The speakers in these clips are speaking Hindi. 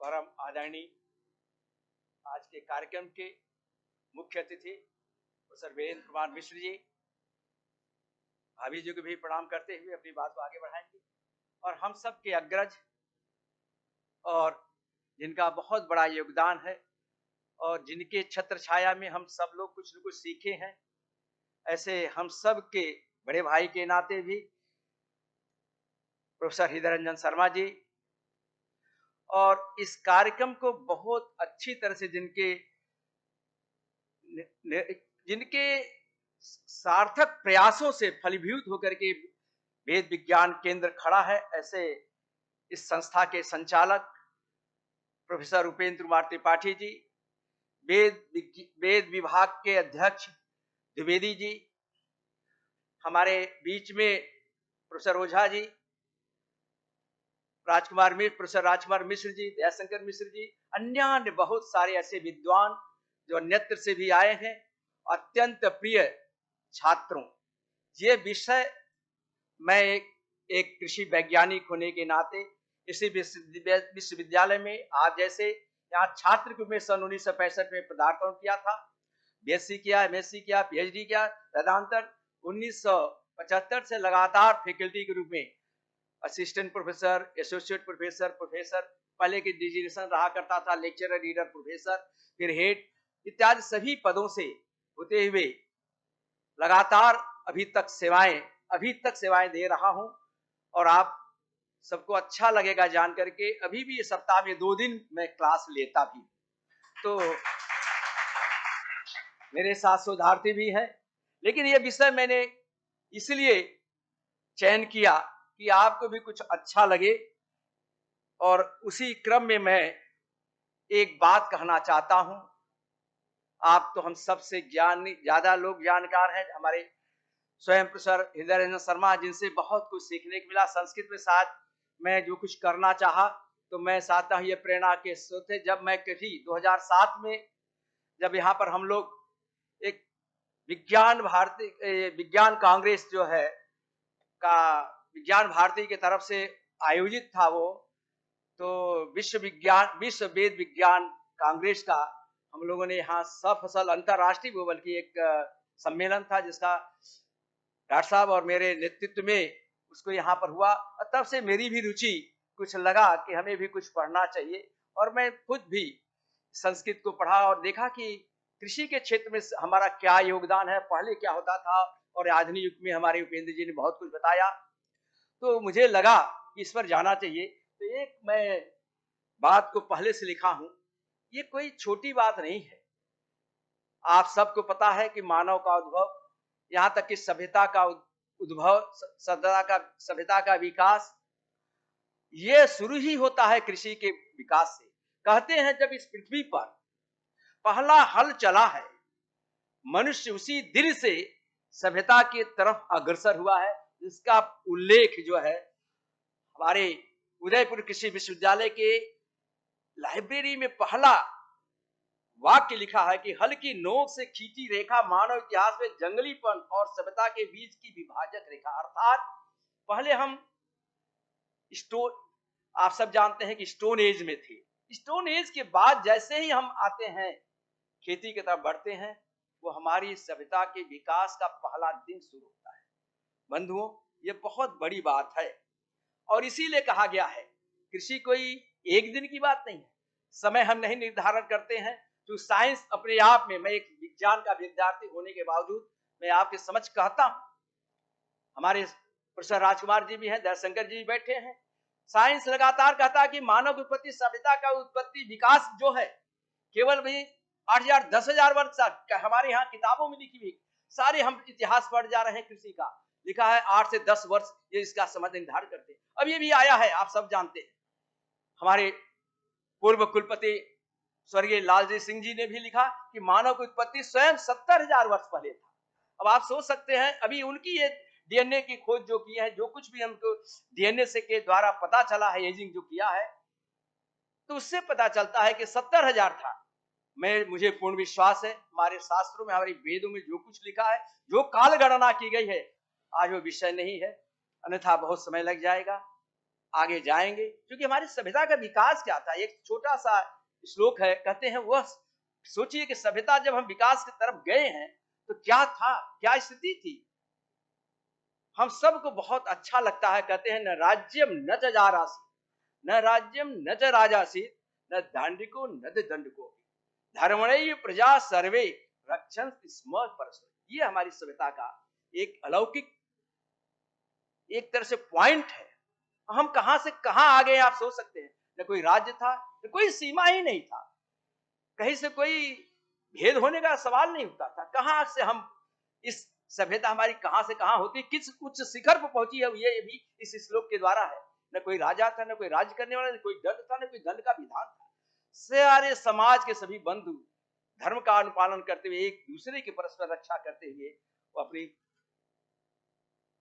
परम आदरणीय आज के कार्यक्रम के मुख्य अतिथि प्रोफेसर वीरेंद्र कुमार मिश्र जी, भाभी जी को भी प्रणाम करते हुए अपनी बात को आगे बढ़ाएंगे। और हम सब के अग्रज और जिनका बहुत बड़ा योगदान है और जिनके छत्र छाया में हम सब लोग कुछ न कुछ सीखे हैं, ऐसे हम सब के बड़े भाई के नाते भी प्रोफेसर हृदय रंजन शर्मा जी, और इस कार्यक्रम को बहुत अच्छी तरह से जिनके सार्थक प्रयासों से फलीभूत होकर के वेद विज्ञान केंद्र खड़ा है, ऐसे इस संस्था के संचालक प्रोफेसर उपेंद्र कुमार त्रिपाठी जी, वेद विभाग के अध्यक्ष द्विवेदी जी, हमारे बीच में प्रोफेसर ओझा जी, प्रोफेसर राजकुमार मिश्र जी, दयाशंकर मिश्र जी, अन्य बहुत सारे ऐसे विद्वान जो अन्यत्र से भी आए हैं। अत्यंत प्रिय छात्रों, ये विषय मैं एक कृषि वैज्ञानिक होने के नाते इसी विश्वविद्यालय में आप जैसे यहाँ छात्र के रूप में सन 1965 में पदार्पण किया था, बीएससी किया, एमएससी किया, पीएचडी किया, तदनंतर 1975 से लगातार फैकल्टी के रूप में assistant professor, associate professor, professor, पहले के डिजिग्नेशन रहा करता था, लेक्चरर, रीडर, प्रोफेसर, फिर हेड इत्यादि सभी पदों से होते हुए लगातार अभी तक सेवाएं दे रहा हूं। और आप सबको अच्छा लगेगा जान करके, अभी भी सप्ताह में 2 दिन मैं क्लास लेता भी, तो मेरे साथ शोधार्थी भी हैं। लेकिन ये विषय मैंने इसलिए चयन किया कि आपको भी कुछ अच्छा लगे, और उसी क्रम में मैं एक बात कहना चाहता हूं। आप तो हम सबसे ज्यादा लोग जानकार हैं, हमारे स्वयं प्रोफेसर हृदय रंजन शर्मा, जिनसे बहुत कुछ सीखने को मिला। संस्कृत में साथ मैं जो कुछ करना चाहा तो मैं चाहता हूँ, ये प्रेरणा के स्रोत थे। जब मैं कभी 2007 में जब यहाँ पर हम लोग एक विज्ञान कांग्रेस जो है का विज्ञान भारती की तरफ से आयोजित था वो, तो विश्व वेद विज्ञान कांग्रेस का हम लोगों ने यहाँ सफल अंतरराष्ट्रीय वो बल्कि एक सम्मेलन था, जिसका डॉक्टर साहब और मेरे नेतृत्व में उसको यहाँ पर हुआ। तब से मेरी भी रुचि कुछ लगा कि हमें भी कुछ पढ़ना चाहिए, और मैं खुद भी संस्कृत को पढ़ा और देखा कि कृषि के क्षेत्र में हमारा क्या योगदान है, पहले क्या होता था, और आधुनिक युग में हमारे उपेंद्र जी ने बहुत कुछ बताया। तो मुझे लगा कि इस पर जाना चाहिए। तो एक मैं बात को पहले से लिखा हूं, ये कोई छोटी बात नहीं है। आप सबको पता है कि मानव का उद्भव, यहाँ तक कि सभ्यता का उद्भव, सभ्यता का विकास, ये शुरू ही होता है कृषि के विकास से। कहते हैं जब इस पृथ्वी पर पहला हल चला है, मनुष्य उसी दिन से सभ्यता की तरफ अग्रसर हुआ है, जिसका उल्लेख जो है हमारे उदयपुर कृषि विश्वविद्यालय के लाइब्रेरी में पहला वाक्य लिखा है कि हल की नोक से खींची रेखा मानव इतिहास में जंगलीपन और सभ्यता के बीच की विभाजक रेखा। अर्थात पहले हम आप सब जानते हैं कि स्टोन एज में थे। स्टोन एज के बाद जैसे ही हम आते हैं, खेती की तरफ बढ़ते हैं, वो हमारी सभ्यता के विकास का पहला दिन शुरू होता है। बंधुओं, ये बहुत बड़ी बात है, और इसीलिए कहा गया है कृषि कोई एक दिन की बात नहीं है। समय हम नहीं निर्धारण करते हैं, तो साइंस अपने आप में, मैं एक विज्ञान का विद्यार्थी होने के बावजूद मैं आपके समझ कहता हूं, हमारे प्रोफेसर राजकुमार जी भी हैं, दयाशंकर जी भी बैठे हैं, साइंस लगातार कहता है कि मानव की उत्पत्ति, सभ्यता का उत्पत्ति विकास जो है केवल भी 8,000 10,000 वर्ष तक, हमारे यहाँ किताबों में लिखी हुई सारे हम इतिहास पढ़ जा रहे हैं कृषि का, लिखा है 8 से 10 वर्ष ये इसका समय निर्धारण करते हैं। अब ये भी आया है, आप सब जानते हैं, हमारे पूर्व कुलपति स्वर्गीय लालजी सिंह जी ने भी लिखा कि मानव की उत्पत्ति स्वयं 70,000 वर्ष पहले था। अब आप सोच सकते हैं, अभी उनकी ये डीएनए की खोज जो की है, जो कुछ भी हमको डीएनए से के द्वारा पता चला है, एजिंग जो किया है, तो उससे पता चलता है कि 70,000 था। मुझे पूर्ण विश्वास है हमारे शास्त्रों में, हमारे वेदों में जो कुछ लिखा है, जो काल गणना की गई है, आज वो विषय नहीं है, अन्यथा बहुत समय लग जाएगा। आगे जाएंगे। क्योंकि हमारी सभ्यता का विकास क्या था, एक छोटा सा श्लोक है, कहते हैं वह सोचिए कि सभ्यता जब हम विकास की तरफ गए हैं तो क्या था, क्या स्थिति थी। हम सबको बहुत अच्छा लगता है, कहते हैं न राज्यम न च जारासी, न राज्यम न च राजासी, न दांडिको न दंडको, धर्मणय प्रजा सर्वे रक्षण स्म परस्पर। ये हमारी सभ्यता का एक अलौकिक एक तरह से पॉइंट है। हम कहां से कहां आ गए आप सोच सकते हैं। न कोई राज्य था, न कोई सीमा ही नहीं था, कहीं से कोई भेद होने का सवाल नहीं उठता था। कहां से हम इस सभ्यता हमारी कहां से कहां होती, किस उच्च शिखर पर पहुंची है, ये भी इस श्लोक के द्वारा है। न कोई राजा था, न कोई राज्य करने वाला, न कोई दंड था, न कोई दंड का विधान था। सारे समाज के सभी बंधु धर्म का अनुपालन करते हुए, एक दूसरे की परस्पर रक्षा करते हुए वो अपनी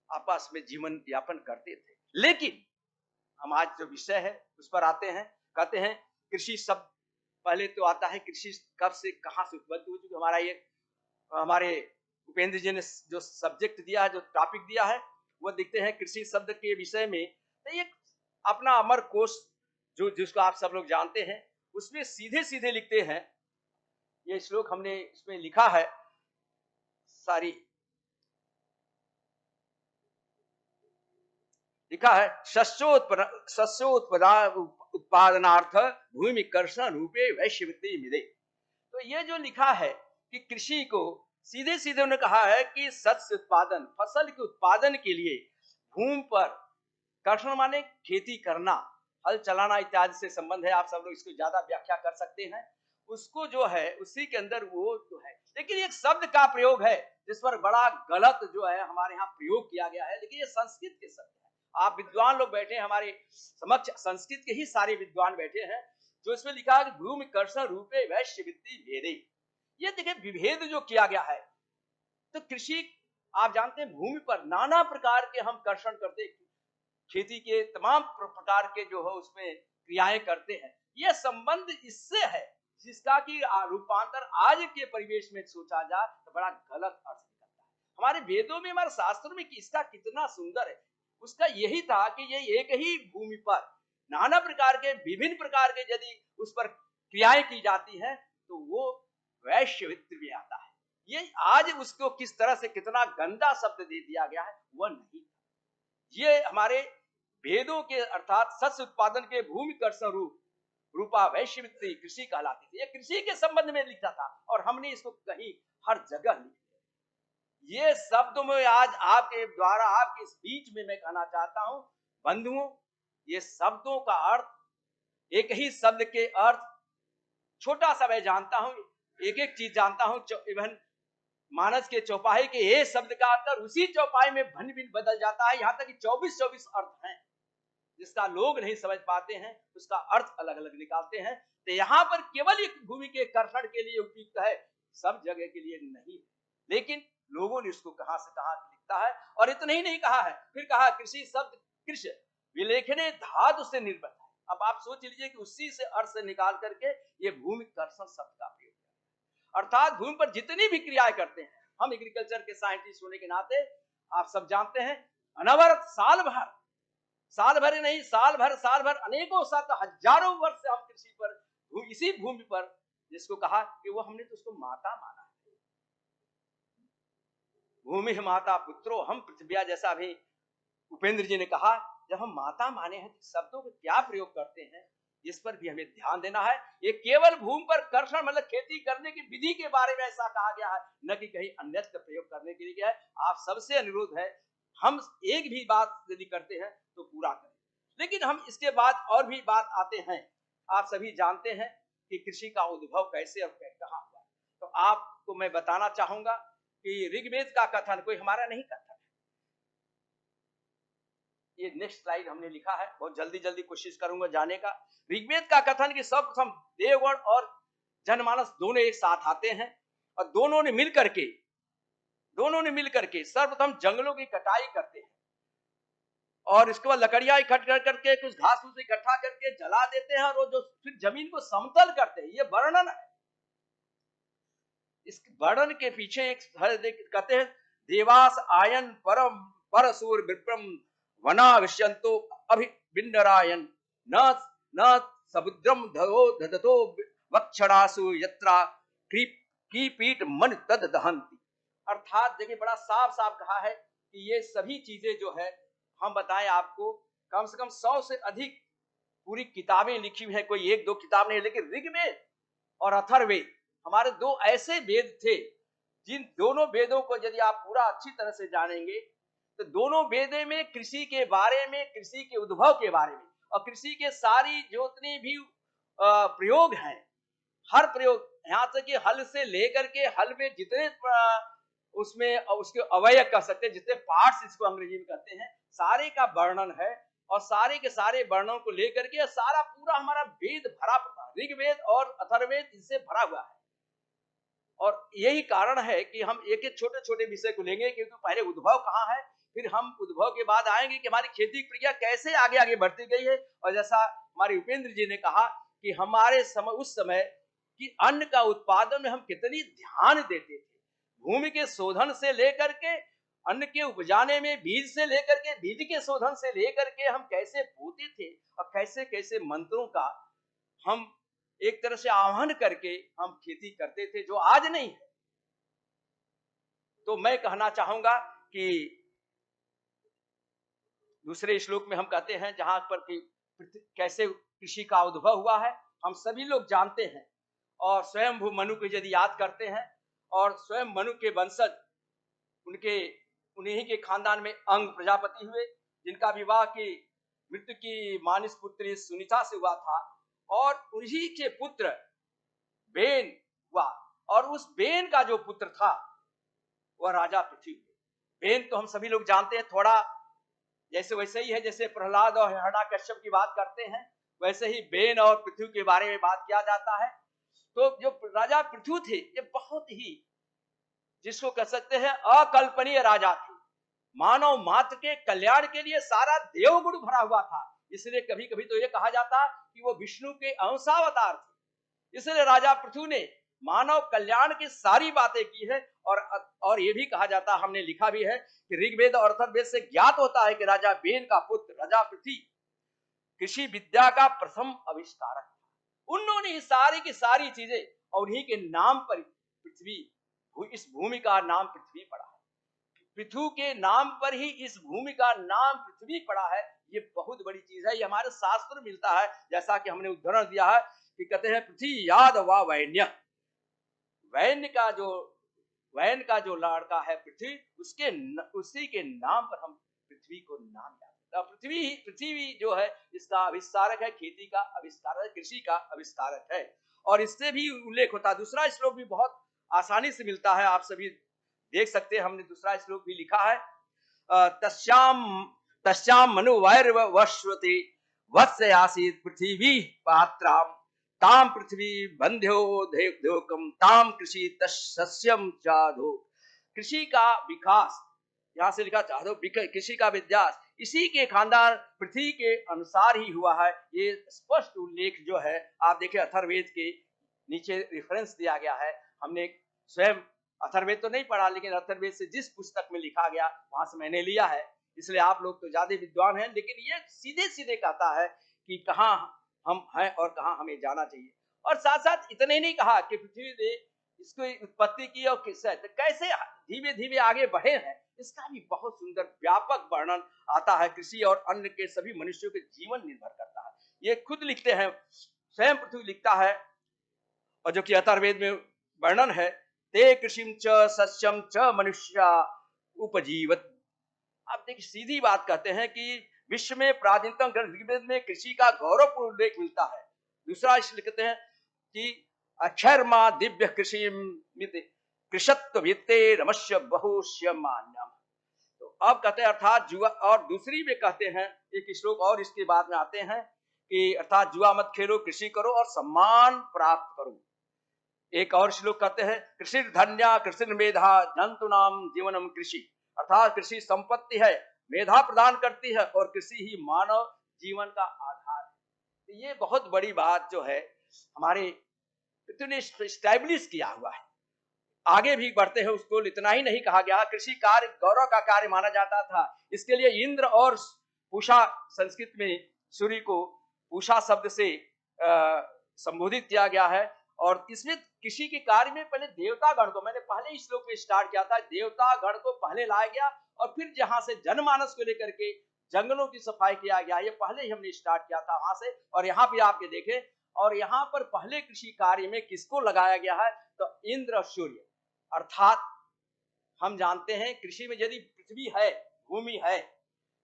आपस में जीवन यापन करते थे। लेकिन हम आज जो विषय है उस पर आते हैं। कहते हैं कृषि शब्द पहले तो आता है, कृषि कब से कहां से उत्पन्न हुई। क्योंकि हमारा ये हमारे उपेंद्र जी ने जो सब्जेक्ट दिया है, जो टॉपिक दिया है, वो देखते हैं कृषि शब्द के विषय में। तो ये अपना अमर कोश जो जिसको आप सब लोग जानते हैं, उसमें सीधे सीधे लिखते हैं। ये श्लोक हमने इसमें लिखा है, सारी लिखा है, उत्पादनार्थ भूमि कर्षण रूपे वैश्य वित्तीय मिले। तो ये जो लिखा है कि कृषि को सीधे सीधे उन्होंने कहा है कि शस्य उत्पादन, फसल के उत्पादन के लिए भूमि पर कर्षण माने खेती करना, हल चलाना इत्यादि से संबंध है। आप सब लोग इसको ज्यादा व्याख्या कर सकते हैं। उसको जो है उसी के अंदर वो जो है, लेकिन एक शब्द का प्रयोग है जिस पर बड़ा गलत जो है हमारे यहाँ प्रयोग किया गया है। लेकिन ये संस्कृत के शब्द है। आप विद्वान लोग बैठे हैं हमारे समक्ष, संस्कृत के ही सारे विद्वान बैठे हैं, जो इसमें लिखा है कि भूमि कर्षण रूपे वैश्य वित्ती भेदे। ये देखिए विभेद जो किया गया है। तो कृषि आप जानते हैं भूमि पर नाना प्रकार के हम कर्षण करते, खेती के तमाम प्रकार के जो है उसमें क्रियाएं करते हैं। यह संबंध इससे है जिसका कि रूपांतर आज के परिवेश में सोचा जाए तो बड़ा गलत अर्थ निकलता है। हमारे वेदों में, हमारे शास्त्रों में इसका कितना सुंदर है। उसका यही था कि ये एक ही भूमि पर नाना प्रकार के विभिन्न प्रकार के यदि उस पर क्रियाएं की जाती हैं तो वो वैश्य वित्त में आता है। ये आज उसको किस तरह से कितना गंदा शब्द दे दिया गया है वह नहीं। ये हमारे वेदों के अर्थात शस्य उत्पादन के भूमि कर्षण रूपा वैश्य वित्ती कृषि कहलाती थी। ये कृषि के संबंध में लिखा था और हमने इसको कहीं हर जगह लिखा। ये शब्द में आज आपके द्वारा आपके इस बीच में मैं कहना चाहता हूं बंधुओं, ये शब्दों का अर्थ, एक ही शब्द के अर्थ छोटा सा मैं जानता हूं, एक एक चीज जानता हूं। इवन मानस के चौपाई के ए शब्द का अंतर उसी चौपाई में भिन्न भिन्न बदल जाता है। यहां तक कि 24-24 अर्थ हैं जिसका लोग नहीं समझ पाते हैं, उसका अर्थ अलग अलग निकालते हैं। तो यहां पर केवल एक भूमि के कर्षण के लिए उपयुक्त है, सब जगह के लिए नहीं। लेकिन लोगों ने इसको कहां से कहां लिखता है। और इतना ही नहीं कहा है, फिर कहा कृषि शब्द कृषि विलेखने धातु से निर्मित है। अब आप सोच लीजिए कि उसी से अर्थ से निकाल करके ये भूमि कर्षण शब्द का प्रयोग, अर्थात भूमि पर जितनी भी क्रियाएं करते हैं। हम एग्रीकल्चर के साइंटिस्ट होने के नाते आप सब जानते हैं अनवरत साल भर नहीं, साल भर अनेकों सात हजारों वर्ष से हम कृषि पर इसी भूमि पर, जिसको कहा कि वो हमने तो उसको माता माना है। भूमि माता पुत्रो हम पृथ्वी, जैसा अभी उपेंद्र जी ने कहा। जब हम माता माने हैं तो शब्दों को क्या प्रयोग करते हैं इस पर भी हमें ध्यान देना है। ये केवल भूमि पर कर्षण मतलब खेती करने की विधि के बारे में ऐसा कहा गया है, न कि कहीं अन्यत्र प्रयोग करने के लिए गया है। आप सबसे अनुरोध है हम एक भी बात यदि करते हैं तो पूरा करें। लेकिन हम इसके बाद और भी बात आते हैं। आप सभी जानते हैं कि कृषि का उद्भव कैसे और कहां हुआ। तो आपको मैं बताना चाहूंगा कि ऋग्वेद का कथन कोई हमारा नहीं कथन, ये नेक्स्ट स्लाइड हमने लिखा है, बहुत जल्दी जल्दी कोशिश करूंगा जाने का। ऋग्वेद का कथन कि सर्वप्रथम देवगण और जनमानस दोनों एक साथ आते हैं और दोनों ने मिलकर के सर्वप्रथम जंगलों की कटाई करते हैं और इसके बाद लकड़ियां इकट्ठा करके कुछ घास फूस इकट्ठा करके जला देते हैं और जो फिर जमीन को समतल करते हैं। ये वर्णन है। इस वर्णन के पीछे एक कहते हैं देवास आयन परम परसूर विप्रम वना विष्यंतो विन्नरायन् न न समुद्रम धरो ददतो वक्षणासु यत्रा कीपीट मन तद दहंती। अर्थात देखिए बड़ा साफ साफ कहा है कि ये सभी चीजें जो है हम बताएं आपको, कम से कम 100 से अधिक पूरी किताबें लिखी हुई हैं, कोई एक दो किताब नहीं, लेकिन ऋग्वेद और अथर्ववेद हमारे दो ऐसे वेद थे जिन दोनों वेदों को यदि आप पूरा अच्छी तरह से जानेंगे तो दोनों वेदों में कृषि के बारे में, कृषि के उद्भव के बारे में और कृषि के सारी जितनी भी प्रयोग हैं, हर प्रयोग यहां तक कि हल से लेकर के हल में जितने उसमें उसके अवयव कह सकते हैं, जितने पार्ट्स इसको अंग्रेजी में कहते हैं, सारे का वर्णन है और सारे के सारे वर्णों को लेकर के सारा पूरा हमारा वेद भरा पड़ा, ऋग्वेद और अथर्ववेद इससे भरा हुआ है। और यही कारण है कि हम एक एक छोटे छोटे विषय को लेंगे, क्योंकि पहले उद्भव कहाँ है, फिर हम उद्भव के बाद आएंगे कि हमारी खेती प्रक्रिया कैसे आगे आगे बढ़ती गई है। और जैसा हमारे उपेंद्र जी ने कहा कि हमारे समय, उस समय कि अन्न का उत्पादन में हम कितनी ध्यान देते थे, भूमि के शोधन से लेकर के अन्न के उपजाने में, बीज से लेकर के बीज के शोधन से लेकर के हम कैसे बोते थे और कैसे कैसे मंत्रों का हम एक तरह से आह्वान करके हम खेती करते थे, जो आज नहीं है। तो मैं कहना चाहूंगा कि दूसरे श्लोक में हम कहते हैं जहां पर कि कैसे कृषि का उद्भव हुआ है हम सभी लोग जानते हैं, और स्वयं मनु को यदि याद करते हैं, और स्वयं मनु के वंशज उन्हीं के खानदान में अंग प्रजापति हुए, जिनका विवाह की मृत्यु की मानस पुत्री सुनीता से हुआ था, और उन्हीं के पुत्र बेन हुआ, और उस बेन का जो पुत्र था वह राजा पृथ्वी। बेन तो हम सभी लोग जानते हैं, थोड़ा जैसे वैसे ही है, जैसे प्रहलाद और हिरण्याकश्यप की बात करते हैं वैसे ही बेन और पृथ्वी के बारे में बात किया जाता है। तो जो राजा पृथ्वी थे ये बहुत ही, जिसको कह सकते हैं अकल्पनीय राजा थे, मानव मात्र के कल्याण के लिए सारा देवगुण भरा हुआ था। इसलिए कभी कभी तो ये कहा जाता कि वो विष्णु के अंशावतार थे। इसलिए राजा पृथ्वी ने मानव कल्याण की सारी बातें की है। और ये भी कहा जाता, हमने लिखा भी है कि ऋग्वेद और अथर्ववेद से ज्ञात होता है कि राजा बेन का पुत्र राजा पृथ्वी कृषि विद्या का प्रथम आविष्कारक था। उन्होंने ही सारी की सारी चीजें, और उन्हीं के नाम पर पृथ्वी, इस भूमि का नाम पृथ्वी पड़ा है। पृथ्वी के नाम पर ही इस भूमि का नाम पृथ्वी पड़ा है। ये बहुत बड़ी चीज है, ये हमारे शास्त्र में मिलता है। जैसा कि हमने उदाहरण दिया है कि कहते हैं पृथ्वी याद व वैन्य, वैन का जो लड़का है पृथ्वी, उसी के नाम पर हम पृथ्वी को नाम याद। पृथ्वी जो है इसका आविष्कारक है, खेती का आविष्कारक है, कृषि का आविष्कारक है। और इससे भी उल्लेख होता है, दूसरा श्लोक भी बहुत आसानी से मिलता है, आप सभी देख सकते हैं, हमने दूसरा श्लोक भी लिखा है, तस्याम मनुवैर्वश्वते वत्स आसीत् पृथ्वी पात्राम ताम पृथ्वी बंध्यो देवकम ताम कृषि तस्यम चाधो। कृषि का विकास यहां से लिखा चाधो, कृषि का विद्यास इसी के खानदान पृथ्वी के अनुसार ही हुआ है। ये स्पष्ट उल्लेख जो है आप देखिए अथर्ववेद के नीचे रेफरेंस दिया गया है। हमने स्वयं अथर्ववेद तो नहीं पढ़ा, लेकिन अथर्ववेद से जिस पुस्तक में लिखा गया वहां से मैंने लिया है। इसलिए आप लोग तो ज्यादा विद्वान हैं, लेकिन ये सीधे सीधे कहता है कि कहाँ हम हैं और कहाँ हमें जाना चाहिए। और साथ साथ इतने ही नहीं कहा कि पृथ्वी ने इसको उत्पत्ति की और कैसे धीमे धीमे आगे बढ़े हैं, इसका भी बहुत सुंदर व्यापक वर्णन आता है। कृषि और अन्न के सभी मनुष्यों के जीवन निर्भर करता है, ये खुद लिखते हैं, स्वयं पृथ्वी लिखता है। और जो कि अथर्ववेद में वर्णन है, ते कृषिम च सस्यम च मनुष्य उपजीवत। आप देखिए सीधी बात कहते हैं कि विश्व में प्राचीनतम ग्रंथ ऋग्वेद में कृषि का गौरवपूर्ण उल्लेख मिलता है। दूसरा लिखते हैं कि अक्षरमा दिव्य कृषि कृषत्व वित्ते रमस्य बहुष्य मान्यम। तो अब कहते हैं अर्थात जुआ, और दूसरी में कहते हैं एक श्लोक और इसके बाद में आते हैं कि अर्थात जुआ मत खेलो, कृषि करो और सम्मान प्राप्त करो। एक और श्लोक कहते हैं कृषि धन्या कृषि मेधा जंतु नाम जीवनम कृषि, अर्थात कृषि संपत्ति है, मेधा प्रदान करती है और कृषि ही मानव जीवन का आधार है। तो ये बहुत बड़ी बात जो है हमारे ने स्टैब्लिश किया हुआ है। आगे भी बढ़ते हैं, उसको इतना ही नहीं कहा गया, कृषि कार्य गौरव का कार्य माना जाता था। इसके लिए इंद्र और पूषा संस्कृत में सूर्य को पूषा शब्द से संबोधित किया गया है। और इसमें कृषि के कार्य में पहले देवता गण को, मैंने पहले इस श्लोक में स्टार्ट किया था, देवता गण को पहले लाया गया और फिर जहां से जनमानस को लेकर के जंगलों की सफाई किया गया, ये पहले ही हमने स्टार्ट किया था वहां से। और यहाँ पे आपके देखें, और यहाँ पर पहले कृषि कार्य में किसको लगाया गया है, तो इंद्र और सूर्य। अर्थात हम जानते हैं कृषि में यदि पृथ्वी है, भूमि है,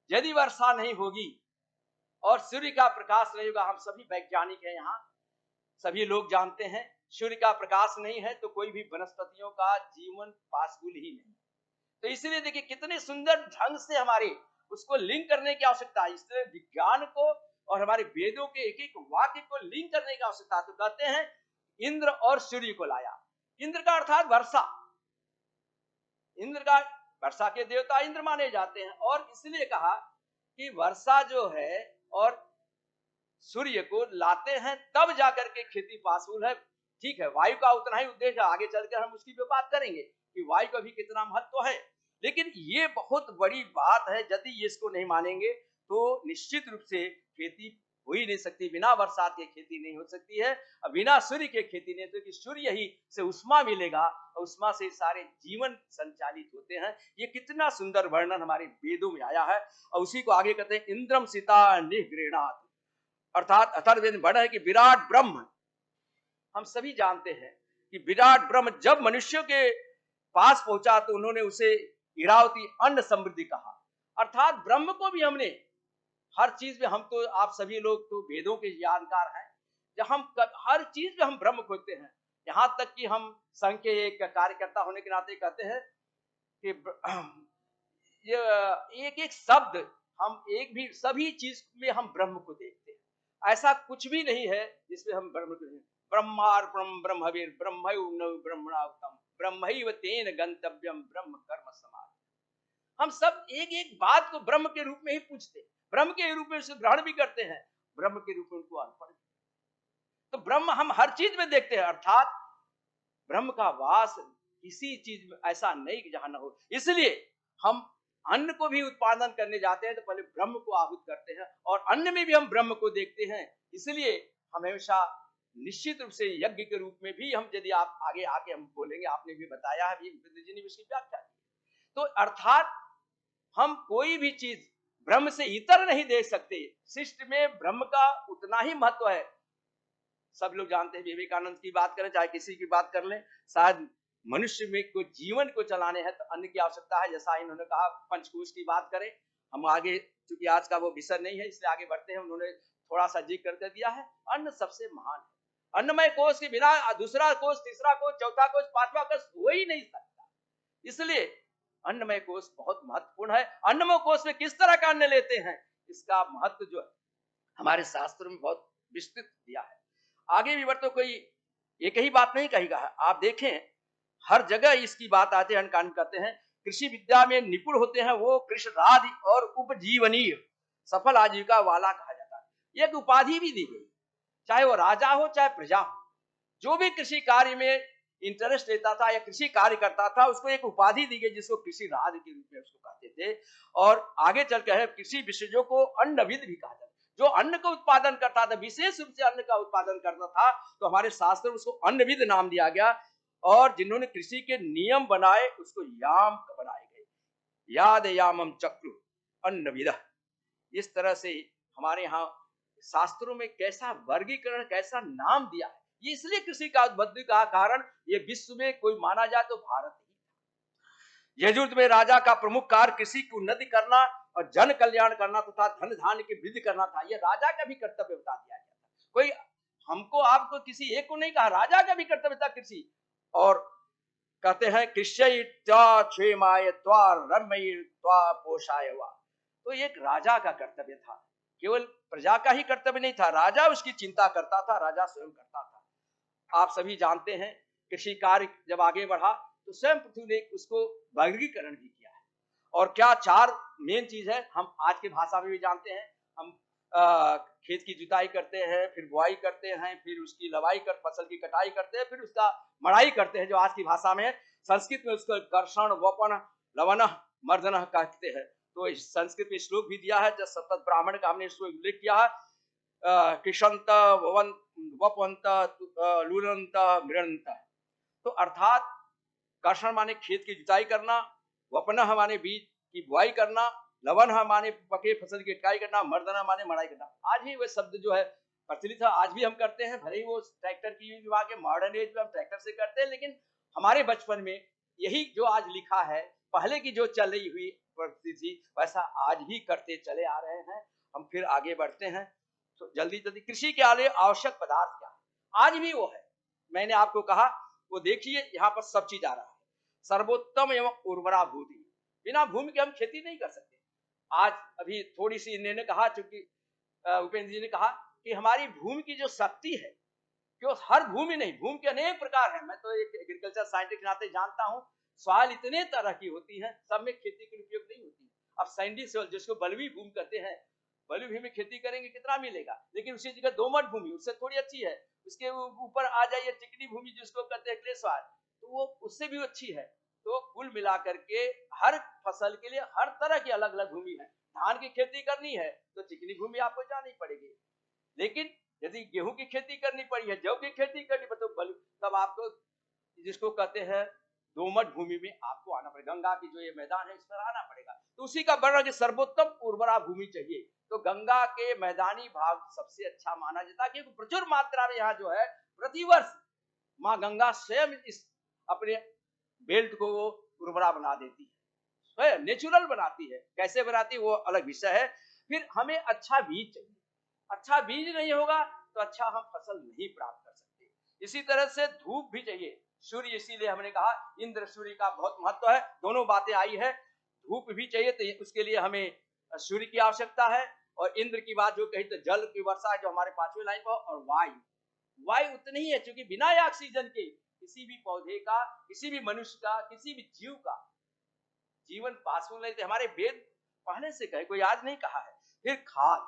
यदि वर्षा नहीं होगी और सूर्य का प्रकाश नहीं होगा, हम सभी वैज्ञानिक हैं यहाँ, सभी लोग जानते हैं सूर्य का प्रकाश नहीं है तो कोई भी वनस्पतियों का जीवन पॉसिबल ही नहीं। तो इसलिए देखिए कितने सुंदर ढंग से हमारे उसको लिंक करने की आवश्यकता है। इसलिए विज्ञान को और हमारे वेदों के एक एक वाक्य को लिंक करने की आवश्यकता है। तो कहते हैं इंद्र और सूर्य को लाया। इंद्र का अर्थात वर्षा, इंद्र का, वर्षा के देवता इंद्र माने जाते हैं। और इसलिए कहा कि वर्षा जो है और सूर्य को लाते हैं तब जाकर के खेती पॉसिबल है। ठीक है, वायु का उतना ही उद्देश्य है, आगे चलकर हम उसकी भी बात करेंगे कि वायु का भी कितना महत्व है। लेकिन ये बहुत बड़ी बात है, यदि इसको नहीं मानेंगे तो निश्चित रूप से खेती हो ही नहीं सकती। बिना बरसात के खेती नहीं हो सकती है, बिना सूर्य के खेती नहीं, तो कि सूर्य ही से उष्मा मिलेगा और उष्मा से सारे जीवन संचालित होते हैं। ये कितना सुंदर वर्णन हमारे वेदों में आया है। और उसी को आगे कहते हैं इंद्रम सीता निगृणात्, अर्थात अथर्ववेद वर्णन है कि विराट ब्रह्म, हम सभी जानते हैं कि विराट ब्रह्म जब मनुष्यों के पास पहुंचा तो उन्होंने उसे इरावती अन्न समृद्धि कहा। अर्थात ब्रह्म को भी हमने हर चीज में, हम तो आप सभी लोग तो वेदों के जानकार हैं, जब हम हर चीज में हम ब्रह्म खोजते हैं। यहां तक कि हम संघ के एक कार्यकर्ता होने के नाते कहते हैं कि ये एक एक शब्द हम एक भी, सभी चीज में हम ब्रह्म को देखते हैं। ऐसा कुछ भी नहीं है जिसमें हम ब्रह्म को नहीं। ब्रह्मार्पणम ब्रह्मवीर ब्रह्मैव ब्रह्मणावतम ब्रह्मैव तेन गंतव्यम ब्रह्म कर्म समाधि। हम सब एक एक बात को ब्रह्म के रूप में ही पूछते हैं, ब्रह्म के रूप में उसे ग्रहण भी करते हैं, ब्रह्म के रूप में उनको अर्पण। तो ब्रह्म हम हर चीज में देखते हैं। अर्थात ब्रह्म का वास किसी चीज में ऐसा नहीं कि जहां न हो। इसलिए हम अन्न को भी उत्पादन करने जाते हैं तो पहले ब्रह्म को आहूत करते हैं, और अन्न में भी हम ब्रह्म को देखते हैं। इसलिए हमेशा निश्चित रूप से यज्ञ के रूप में भी हम, यदि आप आगे आके हम बोलेंगे, आपने भी बताया है, जी ने उसकी व्याख्या की। तो अर्थात हम कोई भी चीज ब्रह्म से इतर नहीं देख सकते। सृष्टि में ब्रह्म का उतना ही महत्व है। सब लोग जानते हैं, विवेकानंद की बात करें चाहे किसी की बात कर लें, शायद मनुष्य में को जीवन को चलाने हैं तो अन्न की आवश्यकता है। जैसा इन्होंने कहा पंचकोश की बात करें, हम आगे, चूंकि आज का वो विषय नहीं है इसलिए आगे बढ़ते हैं, उन्होंने थोड़ा सा जिक्र कर दिया है। अन्न सबसे महान है। अन्नमय कोश के बिना दूसरा कोश, तीसरा कोश, चौथा कोश, पांचवा कोश हो ही नहीं सकता। इसलिए अन्नमय कोश बहुत महत्वपूर्ण है। अन्नमय कोश में किस तरह का अन्न लेते हैं, इसका महत्व जो हमारे शास्त्रों में बहुत विस्तृत दिया है। आगे भी बढ़ते कोई एक ही बात नहीं कही है। आप देखें हर जगह इसकी बात आते हैं, कान कहते हैं कृषि विद्या में निपुण होते हैं वो कृषराधि और उपजीवनीय सफल आजीविका वाला कहा जाता है। एक उपाधि भी दी गई, चाहे वो राजा हो चाहे प्रजा हो, जो भी कृषि कार्य में इंटरेस्ट लेता था या कृषि कार्य करता था उसको एक उपाधि दी गई जिसको कृषि राज के रूप में उसको कहते थे। और आगे चलकर कृषि विशेषज्ञों को अन्नविद भी कहा जाता है। जो अन्न का उत्पादन करता था, विशेष रूप से अन्न का उत्पादन करता था, तो हमारे शास्त्र में उसको अन्नविद नाम दिया गया। और जिन्होंने कृषि के नियम बनाए उसको याम बनाए गए, याद यामम चक्रु अन्नविद। इस तरह से हमारे यहाँ शास्त्रों में कैसा वर्गीकरण, कैसा नाम दिया है। ये इसलिए कृषि का उद्भव का कारण, ये विश्व में कोई माना जाए तो भारत ही। यजुर्वेद में राजा का प्रमुख कार्य कृषि की उन्नति करना और जन कल्याण करना तथा धन धान्य की वृद्धि करना था। ये राजा का भी कर्तव्य बता दिया गया था। कोई हमको आपको किसी एक को नहीं कहा, राजा का भी कर्तव्य था कृषि। और कहते हैं कृष्य क्षेमाय त्वा रम्य त्वा पोषाय वा। तो एक राजा का कर्तव्य था, केवल प्रजा का ही कर्तव्य नहीं था, राजा उसकी चिंता करता था, राजा स्वयं करता था। आप सभी जानते हैं कृषि कार्य जब आगे बढ़ा तो स्वयं पृथ्वी ने उसको वर्गीकरण भी किया है। और क्या चार मेन चीज है, हम आज की भाषा में भी जानते हैं। हम खेत की जुताई करते हैं, फिर बुआई करते हैं, फिर उसकी लवाई कर फसल की कटाई करते हैं, फिर उसका मड़ाई करते हैं, जो आज की भाषा में है। संस्कृत में उसको कर्षण, वपन, लवन, मर्दन कहते हैं। तो इस संस्कृत में श्लोक भी दिया है, जब सतत ब्राह्मण का हमने इसको उल्लेख किया है, कृषंत वपवंत लूलंत मृणंत। तो अर्थात कर्षण माने खेत की जुताई करना, वपनः माने बीज की बुआई करना, लवनः माने पके फसल की कटाई करना, मर्दनः माने मड़ाई करना। आज भी वह शब्द जो है प्रचलित है, आज भी हम करते हैं, भले ही वो ट्रैक्टर की विभाग के मॉडर्न एज में हम ट्रैक्टर से करते हैं, लेकिन हमारे बचपन में यही जो आज लिखा है, पहले की जो चल रही हुई प्रवृत्ति थी, वैसा आज भी करते चले आ रहे हैं। हम फिर आगे बढ़ते हैं। तो जल्दी जल्दी कृषि के लिए आवश्यक पदार्थ क्या है, आज भी वो है। मैंने आपको कहा, वो देखिए यहाँ पर सब चीज आ रहा है। सर्वोत्तम एवं उर्वरा भूमि, बिना भूमि के हम खेती नहीं कर सकते। आज अभी थोड़ी सी इन्होंने कहा, चूंकि उपेंद्र जी ने कहा कि हमारी भूमि की जो शक्ति है, क्यों हर भूमि नहीं, भूमि के अनेक प्रकार हैं। मैं तो एक एग्रीकल्चर साइंटिस्ट के नाते जानता हूं, सॉइल इतने तरह की होती है, सब में खेती के उपयोग नहीं होती। अब साइंटिस्ट जिसको बलुई भूमि कहते हैं, बलुई भूमि में खेती करेंगे कितना मिलेगा, लेकिन उसी जगह दोमट भूमि उससे थोड़ी अच्छी है, उसके ऊपर आ जाइए चिकनी भूमि जिसको कहते हैं क्ले सॉइल, तो वो उससे भी अच्छी है। तो कुल मिलाकर के हर फसल के लिए हर तरह की अलग अलग भूमि है। धान की खेती करनी है तो चिकनी भूमि आपको जानी पड़ेगी, लेकिन यदि गेहूं की खेती करनी पड़ी है, जौ की खेती करनी पड़ी, तो तब आपको जिसको कहते हैं दोमट भूमि में आपको आना पड़ेगा। गंगा की जो ये मैदान है, इस पर आना पड़ेगा। तो उसी का वर्णन कि सर्वोत्तम उर्वरा भूमि चाहिए, तो गंगा के मैदानी भाग सबसे अच्छा माना जाता है, क्योंकि प्रचुर मात्रा में यहाँ जो है प्रतिवर्ष माँ गंगा स्वयं इस अपने बेल्ट को वो उर्वरा बना देती है, नेचुरल बनाती है। कैसे बनाती है वो अलग विषय है। फिर हमें अच्छा बीज चाहिए, अच्छा बीज नहीं होगा तो अच्छा हम फसल नहीं प्राप्त कर सकते। इसी तरह से धूप भी चाहिए, सूर्य, इसीलिए हमने कहा इंद्र सूर्य का बहुत महत्व है। दोनों बातें आई है, धूप भी चाहिए तो उसके लिए हमें सूर्य की आवश्यकता है, और इंद्र की बात जो कही तो जल की वर्षा जो हमारे 5वें लाइन पर, और वायु, वायु उतनी ही है, क्योंकि बिना ऑक्सीजन के किसी भी पौधे का, किसी भी मनुष्य का, किसी भी जीव का जीवन पॉसिबल नहीं थे। हमारे वेद पहले से कहे, कोई आज नहीं कहा है। फिर खाद,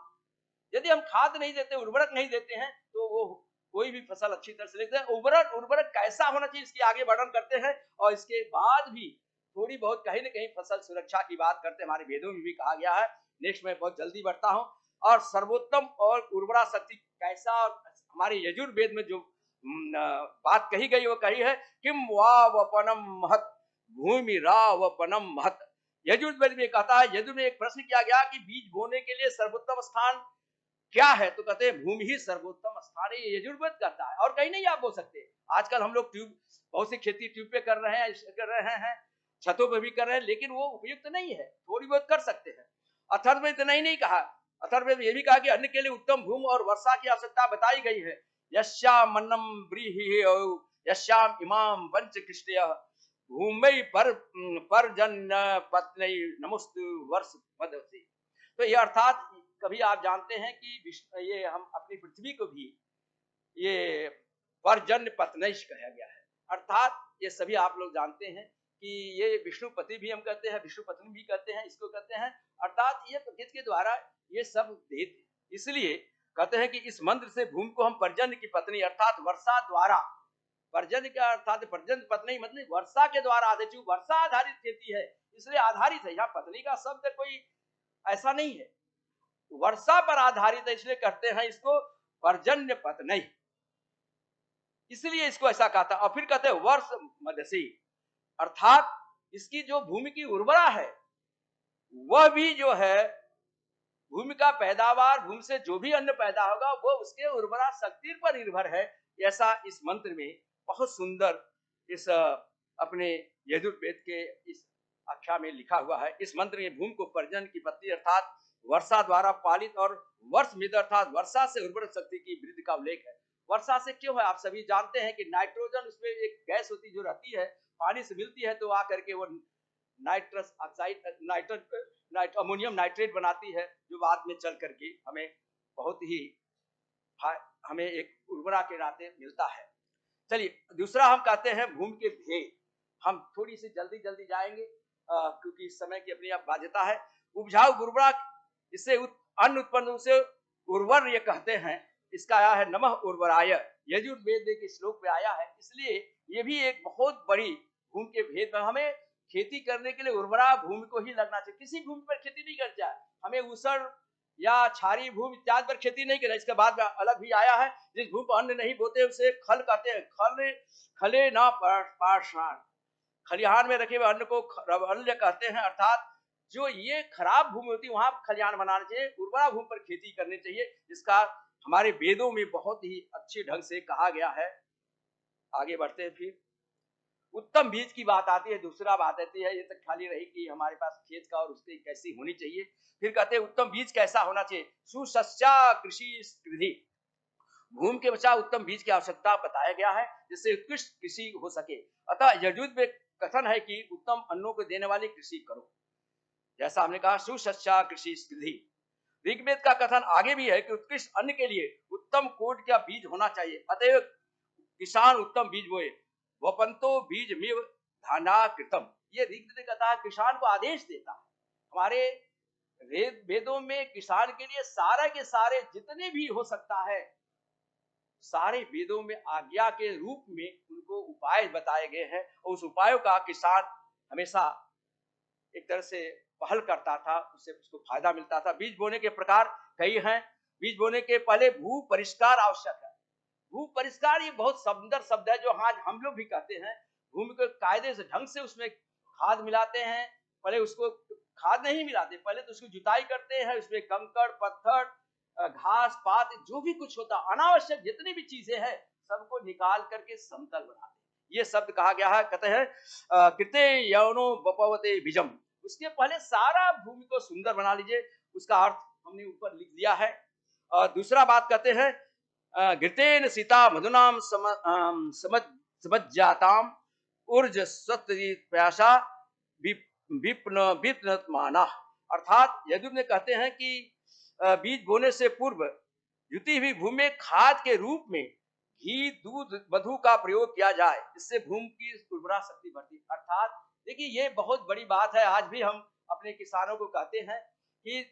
यदि हम खाद नहीं देते, उर्वरक नहीं देते हैं, तो वो कोई भी फसल अच्छी तरह से लेते हैं। उर्वरक कैसा होना चाहिए इसकी आगे वर्णन करते हैं, और इसके बाद भी थोड़ी बहुत कहीं न कहीं फसल सुरक्षा की बात करते हैं, हमारे वेदों में भी कहा गया है। नेक्स्ट में बहुत जल्दी बढ़ता हूं। और सर्वोत्तम और उर्वरा शक्ति कैसा, और हमारे यजुर्वेद में जो बात कही गई वो कही है, किम वावपनम महत भूमि रावपनम महत। यजुर्वेद में कहता है, यजुर्वेद में एक प्रश्न किया गया कि बीज बोने के लिए सर्वोत्तम स्थान क्या है, तो कहते हैं भूमि ही सर्वोत्तम स्थान है। ये यजुर्वेद कहता है, और कहीं नहीं आप बोल सकते। आजकल हम लोग ट्यूब, बहुत सी खेती ट्यूब पे कर रहे हैं, छतों पे भी कर रहे हैं, लेकिन वो उपयुक्त नहीं है। थोड़ी बहुत कर सकते हैं। अथर्व में इतना ही नहीं कहा, अथर्व में ये भी कहा कि अन्न के लिए उत्तम भूमि और वर्षा की आवश्यकता बताई गई है। यस्याम अन्नम व्रीहि यस्याम इमाम पंच कृष्णय भूमि पर्जन्य पत्नी नमस्तु वर्ष मदवसी। तो ये अर्थात कभी आप जानते हैं कि ये हम अपनी पृथ्वी को भी ये पर्जन्य पत्नैश कहा गया है। अर्थात ये सभी आप लोग जानते हैं कि ये विष्णुपति भी हम कहते हैं, विष्णु पत्नी भी कहते हैं, इसको कहते हैं। अर्थात ये प्रकृति के द्वारा ये सब देते, इसलिए कहते हैं कि इस मंत्र से भूमि को हम पर्जन्य की पत्नी अर्थात वर्षा द्वारा, पर्जन्य का अर्थात पर्जन्य पत्नी मतलब वर्षा के द्वारा आधारित, वर्षा आधारित खेती है इसलिए आधारित है। यहाँ पत्नी का शब्द कोई ऐसा नहीं है, वर्षा पर आधारित है, इसलिए कहते हैं इसको पर्जन्य पत्नी, इसलिए इसको ऐसा कहता है। और फिर कहते हैं वर्ष मदसी, अर्थात इसकी जो भूमि की उर्वरा है वह भी जो है भूमि का पैदावार, भूमि से जो भी अन्न पैदा होगा वो उसके उर्वरा शक्ति पर निर्भर है। ऐसा इस मंत्र में बहुत सुंदर इस अपने यजुर्वेद के इस आख्या में लिखा हुआ है। इस मंत्र में भूमि को पर्जन की पत्नी अर्थात वर्षा द्वारा पालित और वर्ष मिद अर्थात वर्षा से उर्वरक शक्ति की वृद्धि का उल्लेख है। वर्षा से क्यों है, आप सभी जानते हैं कि नाइट्रोजन उसमें एक गैस होती जो रहती है, पानी से मिलती है तो आकर के वो नाइट्रस ऑक्साइड अमोनियम नाइट्रेट बनाती है, जो बाद में चल करके हमें बहुत ही हमें एक उर्वरा के नाते मिलता है। चलिए दूसरा हम कहते हैं भूमि के भेद। हम थोड़ी सी जल्दी जल्दी जाएंगे क्योंकि इस समय की अपनी बाध्यता है। उपजाऊ उर्वरा, इससे अन्न उत्पन्न से उर्वर ये कहते हैं। इसका आया है नमः उर्वराय, यजुर्वेद के श्लोक में आया है, इसलिए ये भी एक बहुत बड़ी भूमि के भेद में हमें खेती करने के लिए उर्वरा भूमि को ही लगना चाहिए। किसी भूमि पर खेती नहीं करना चाहिए। हमें ऊसर या क्षारीय भूमि इत्यादि पर खेती नहीं करना। इसके बाद में अलग भी आया है, जिस भूमि पर अन्न नहीं बोते उसे खल कहते हैं। खल खले ना पाषाण, खलिहान में रखे हुए अन्न को रवल्य कहते हैं। अर्थात जो ये खराब भूमि होती है वहां खलिहान बनाना चाहिए, उर्वरा भूमि पर खेती करनी चाहिए, जिसका हमारे वेदों में बहुत ही अच्छे ढंग से कहा गया है। आगे बढ़ते हैं। फिर उत्तम बीज की बात आती है, दूसरा बात आती है, ये तक खाली रही कि हमारे पास खेत का और उसकी कैसी होनी चाहिए। फिर कहते हैं उत्तम बीज कैसा होना चाहिए। सुसस्या कृषि विधि, भूमि के बचाव उत्तम बीज की आवश्यकता बताया गया है, जिससे उत्कृष्ट कृषि हो सके। अतः यजुर्वेद में कथन है कि उत्तम अन्नों को देने वाली कृषि करो। जैसा हमने कहा सुसस्या कृषि विधि। ऋग्वेद का कथन आगे भी है कि उत्कृष्ट अन्न के लिए उत्तम कोट का बीज होना चाहिए। अतएव किसान उत्तम बीज बोए। वपंतो बीज में धाना कृतम, ये ऋग्वेद कहता है, किसान को आदेश देता है। हमारे वेदों में किसान के लिए सारे के सारे जितने भी हो सकता है, सारे वेदों में आज्ञा के रूप में उनको उपाय बताए गए हैं, और उस उपायों का किसान हमेशा एक तरह से पहल करता था, उससे उसको फायदा मिलता था। बीज बोने के प्रकार कई हैं। बीज बोने के पहले भू परिष्कार आवश्यक है। भू परिष्कार ये बहुत सुंदर शब्द है, जो आज हम लोग भी कहते हैं। भूमि को कायदे से ढंग से उसमें खाद मिलाते हैं। पहले उसको खाद नहीं मिलाते, पहले तो उसकी जुताई करते हैं, उसमें कंकड़ पत्थर घास पात जो भी कुछ होता, अनावश्यक जितनी भी चीजें हैं, सबको निकाल करके समतल बनाते हैं। ये शब्द कहा गया है। कहते हैं कृते यौनो बपवते बीजम, उसके पहले सारा भूमि को सुंदर बना लीजिए। उसका अर्थ हमने ऊपर लिख दिया है। और दूसरा बात कहते हैं घृतेन सीता मधुनाम समज्जाताम ऊर्ज स्वत्रि प्यासा विप्न विप्नमाना। अर्थात यजुर्वेद में कहते हैं कि बीज बोने से पूर्व जुती हुई भूमि में खाद के रूप में घी दूध मधु का प्रयोग किया जाए, इससे भूमि की उर्वरा शक्ति बढ़ती। अर्थात देखिए ये बहुत बड़ी बात है। आज भी हम अपने किसानों को कहते हैं कि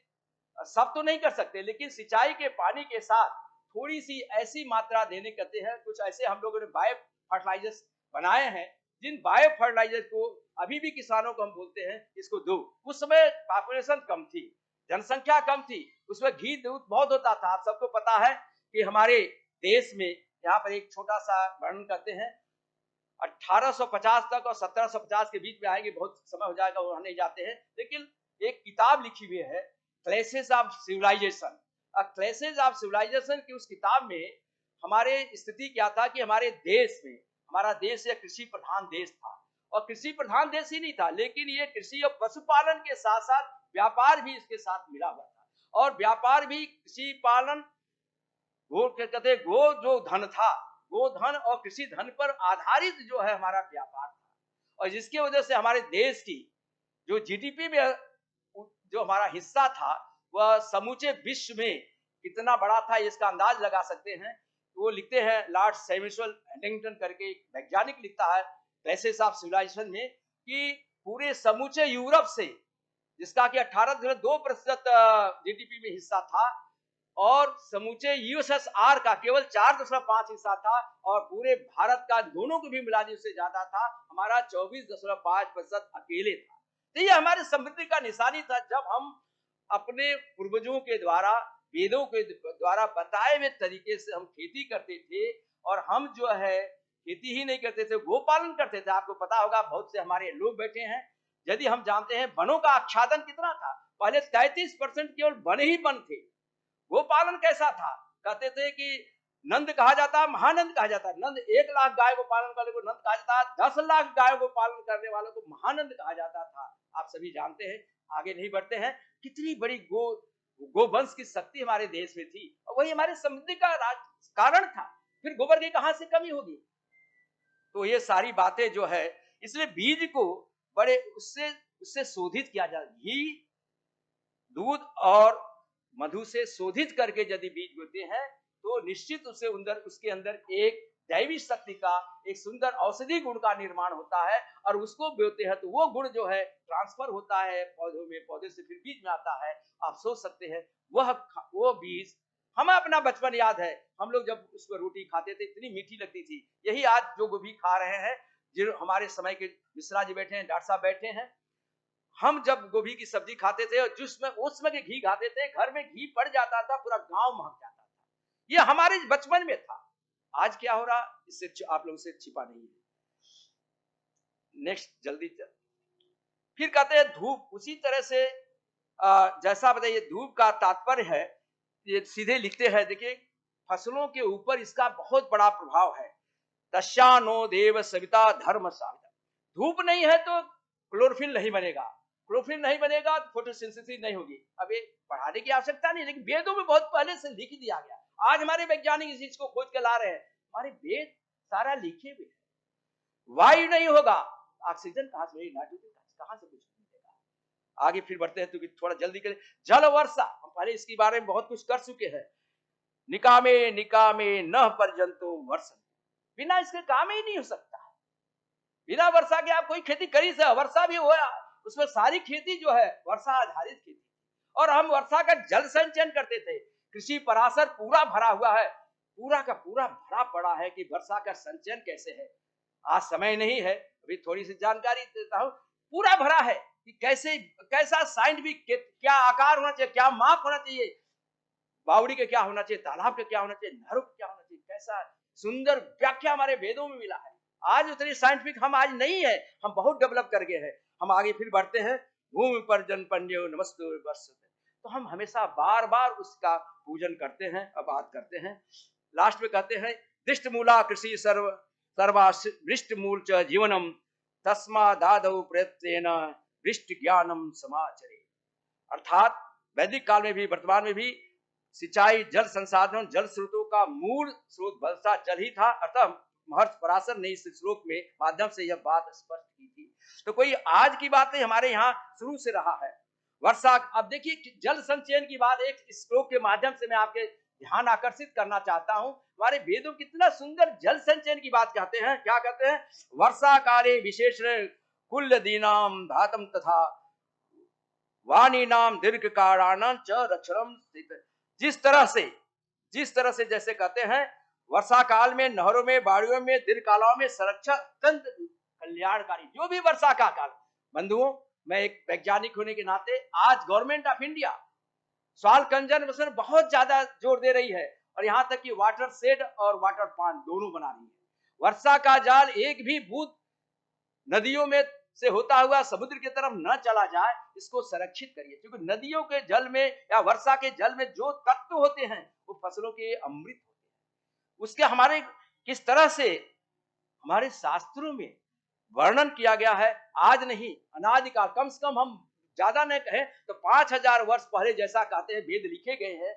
सब तो नहीं कर सकते, लेकिन सिंचाई के पानी के साथ थोड़ी सी ऐसी मात्रा देने कहते हैं। कुछ ऐसे हम लोगों ने बायो फर्टिलाइजर्स बनाए हैं, जिन बायो फर्टिलाइजर को अभी भी किसानों को हम बोलते हैं इसको दो। उस समय पॉपुलेशन कम थी, जनसंख्या कम थी, उसमें घी दूध बहुत होता था। आप सबको पता है कि हमारे देश में, यहाँ पर एक छोटा सा वर्णन करते हैं, 1850 तक और 1750 के बीच में आएंगे, बहुत समय हो जाएगा वहां नहीं जाते हैं। लेकिन एक किताब लिखी हुई है क्लेसेस ऑफ सिविलाइजेशन। क्लेसेस ऑफ सिविलाइजेशन की उस किताब में हमारे स्थिति क्या था कि हमारे देश में, हमारा देश एक कृषि प्रधान देश था, और कृषि प्रधान देश ही नहीं था, लेकिन ये कृषि और पशुपालन के साथ साथ व्यापार भी इसके साथ मिला हुआ था। और व्यापार भी कृषि पालन, गो कहते गो जो धन था, गोधन और कृषि धन पर आधारित जो है हमारा व्यापार था। और जिसकी वजह से हमारे देश की जो जीडीपी में जो हमारा हिस्सा था, वह समूचे विश्व में कितना बड़ा था इसका अंदाज लगा सकते हैं। तो वो लिखते हैं, लॉर्ड सैमुअल हेटिंगटन करके एक वैज्ञानिक लिखता है क्लेसेस ऑफ सिविलाइजेशन में, कि पूरे समूचे यूरोप से, जिसका कि 18.2% जीडीपी में हिस्सा था, और समूचे यूएसएसआर का केवल 4.5 हिस्सा था, और पूरे भारत का दोनों को भी मिला दी उससे ज्यादा था, हमारा 24.5% अकेले था। तो ये हमारे समृद्धि का निशानी था। जब हम अपने पूर्वजों के द्वारा, वेदों के द्वारा बताए हुए तरीके से हम खेती करते थे, और हम जो है खेती ही नहीं करते थे, गोपालन करते थे। आपको पता होगा, बहुत से हमारे लोग बैठे हैं, यदि हम जानते हैं वनों का आच्छादन कितना था, पहले 33% केवल वन ही वन थे। गोपालन कैसा था, कहते थे कि नंद कहा जाता, महानंद कहा जाता। नंद 1 लाख गाय को पालन करने को नंद कहा जाता, 10 लाख गायों को पालन करने वालों को महानंद कहा जाता था। आप सभी जानते हैं। आगे नहीं बढ़ते हैं, कितनी बड़ी गोवंश की शक्ति हमारे देश में थी, और वही हमारे समृद्धि का कारण था। फिर गोबर की कहां से कमी होगी। तो ये सारी बातें जो है, इसलिए बीज को बड़े उससे शोधित किया जाए। घी दूध और मधु से शोधित करके यदि बीज बोते हैं, तो निश्चित उसके अंदर एक दैवी शक्ति का, एक सुंदर औषधि गुण का निर्माण होता है, और उसको बोते हैं तो वो गुण जो है ट्रांसफर होता है पौधों में, पौधे से फिर बीज में आता है। आप सोच सकते हैं वो बीज, हमें अपना बचपन याद है, हम लोग जब उसको रोटी खाते थे इतनी मीठी लगती थी। यही आज जो गोभी खा रहे हैं, जो हमारे समय के मिश्रा जी बैठे हैं, डॉक्टर साहब बैठे हैं, हम जब गोभी की सब्जी खाते थे और जिसमें उसमें के घी खाते थे, घर में घी पड़ जाता था, पूरा गांव महक जाता था। ये हमारे बचपन में था। आज क्या हो रहा, इससे आप लोगों से छिपा नहीं है। नेक्स्ट जल्दी फिर कहते हैं धूप, उसी तरह से जैसा बताइए धूप का तात्पर्य है, ये सीधे लिखते हैं, देखिए फसलों के ऊपर इसका बहुत बड़ा प्रभाव है। दशानो देव सविता धर्म साविता, धूप नहीं है तो क्लोरोफिल नहीं बनेगा, क्लोरोफिल नहीं बनेगा तो फोटोसिंथेसिस नहीं होगी। अब ये पढ़ाने की आवश्यकता नहीं, लेकिन वेदों में बहुत पहले से लिख दिया गया। आज हमारे वैज्ञानिक इस चीज को खोज के ला रहे हैं, हमारे वेद सारा लिखे हुए हैं। वायु नहीं होगा, ऑक्सीजन कहां से, नाइट्रोजन कहां से, कुछ नहीं देगा। आगे फिर बढ़ते हैं तो थोड़ा जल्दी करें। जल वर्षा, हम पहले इसके बारे में बहुत कुछ कर चुके हैं। निकामे निकामे न पर्यंतो वर्षा, बिना इसके काम ही नहीं हो सकता। बिना वर्षा के आप कोई खेती कर ही सकते, वर्षा भी हुआ उसमें सारी खेती जो है वर्षा आधारित खेती, और हम वर्षा का जल संचयन करते थे। कृषि पराशर पूरा भरा हुआ है, पूरा का पूरा भरा पड़ा है कि वर्षा का संचयन कैसे है। आज समय नहीं है, अभी थोड़ी सी जानकारी देता हूं। पूरा भरा है कि कैसे, कैसा साइंटिफिक, क्या आकार होना चाहिए, क्या माप होना चाहिए, बावड़ी के क्या होना चाहिए, तालाब के क्या होना चाहिए, नहरों के क्या होना चाहिए, कैसा सुंदर व्याख्या हमारे वेदों में मिला है। आज उतनी साइंटिफिक हम आज नहीं है, हम बहुत डेवलप कर गए हैं। हम आगे फिर बढ़ते हैं। भूमि पर जन पंड्यो नमस्तु वर्ष, तो हम हमेशा बार बार उसका पूजन करते हैं, अब बात करते हैं। लास्ट में कहते हैं दृष्ट मूला कृषि सर्व सर्वा वृष्ट मूल च जीवनम तस्मा दादौ प्रयत्न वृष्ट ज्ञानम समाचरे। अर्थात वैदिक काल में भी वर्तमान में भी सिंचाई, जल संसाधन, जल स्रोतों का मूल स्रोत वर्षा जल ही था। अतः महर्षि पराशर ने इस श्लोक में माध्यम से यह बात स्पष्ट की थी। तो कोई आज की बात नहीं, हमारे यहाँ शुरू से रहा है वर्षा। अब देखिए जल संचयन की बात एक श्लोक के माध्यम से मैं आपके ध्यान आकर्षित करना चाहता हूं। हमारे वेदों कितना सुंदर जल संचयन की बात कहते हैं। क्या कहते हैं, वर्षा काले विशेष कुल दीनाम धातम तथा वाणी नाम दीर्घ काराणां च रक्षणम। जिस तरह से जैसे कहते हैं वर्षा काल में नहरों में, बाड़ियों में, दीर्घकालों में संरक्षण अत्यंत कल्याणकारी। जो भी वर्षा का काल, बंधुओं मैं एक वैज्ञानिक होने के नाते आज government of India soil conservation बहुत ज्यादा जोर दे रही है, और यहां तक कि वाटर शेड और वाटर पॉन्ड दोनों बना रही है। वर्षा का जल एक भी बूंद नदियों में से होता हुआ समुद्र की तरफ न चला जाए, इसको संरक्षित करिए। क्योंकि नदियों के जल में या वर्षा के जल में जो तत्व होते हैं वो फसलों के अमृत होते हैं। उसके हमारे किस तरह से हमारे शास्त्रों में वर्णन किया गया है, आज नहीं अनादिकाल, कम से कम हम ज्यादा नहीं कहें तो 5000 वर्ष पहले जैसा कहते हैं वेद लिखे गए हैं,